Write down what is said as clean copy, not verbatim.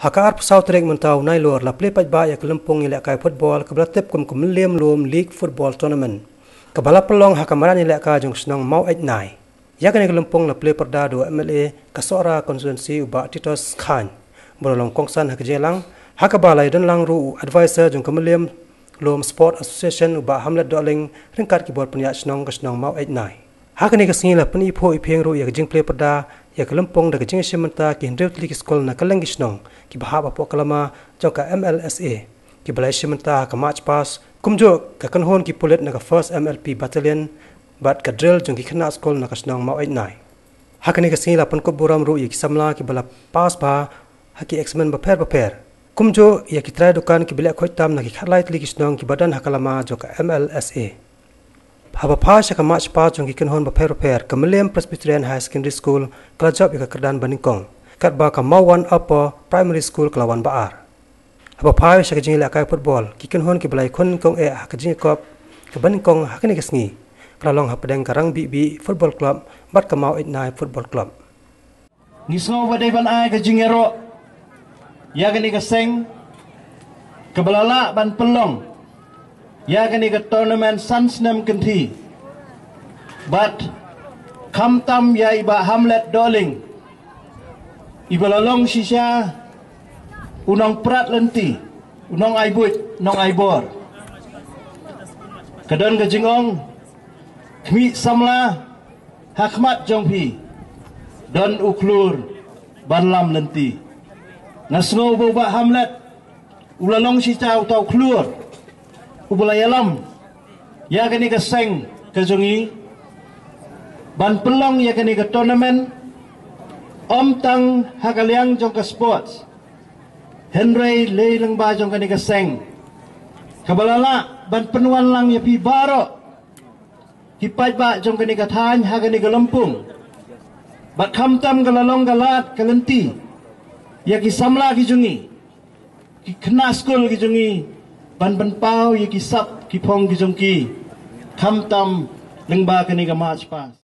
Hakar pesawat trek mentau nai luar la play pajba ya kelempung ilek kai football kebala tep kum liam lom league football tournament. Kebala pelong hakamaran ilek ka jong senong mau ait nai. Ya kan kelempung la play perda do MLA Kasora konstituensi uba Titos Khan. Bolong kongsan hak jelang hakabalai dan lang ru advisor jong liam lom sport association uba Hamlet Doling ringkat keyboard penyak senong mau ait nai. Hakani kesingi la peni po ipeng ru ya jing play perda ya kelempong da kejing sementa ki hendreu tlik skol na kaleng gisnong ki bahaba po kalama joka MLSA ki balai sementa ka march pass kumjo ka kanhon ki pulet na ka first MLP battalion bat ka drill jong ki khna skol na kasnong mau nai hakani kesingi la pon ko buram ru ya ki samla ki bala pass ba haki exmen ba per kumjo ya ki try dukan ki bilak khoi tam na ki khatlai tlik gisnong ki badan hakalama joka MLSA Haba pasha ka match pa jong kikan hon ba per Kameliam Presbyterian High Secondary School kelajap ika kerdan Baningkong kat ba ka Mawan Upper Primary School kelawan baar. Haba pasha ka jingila kai football kikan hon ki balai kon kong ka jingikop ka Baningkong hakani kesngi kelalong hapadeng karang bi football club bat ka mau itnai football club. Nisno badai ban ai ka jingero ya gani ka seng kebalala ban pelong ya kani ke tournament sansnem kenti but kamtam ya iba Hamlet Doling iba lalong sisya unong prat lenti unong aibut nong aibor kadon ke jingong kmi samla hakmat jongpi don uklur banlam lenti nasno boba Hamlet ulalong sisya utau klur ubulayalam ya kani ka seng ka jongi ban pelong ya kani ka tournament om tang hakaliang jong ka sports Henry leilang ba jong kani ka seng kabalala ban penuan lang ya pi baro hipai ba jong kani ka than ha kani ka lampung bat khamtam galalong galat kalenti ya ki samla ki jongi ki khna school ki jongi ban pau ye ki sap ki phong ki jong ki kham tam lengba kani ka march pass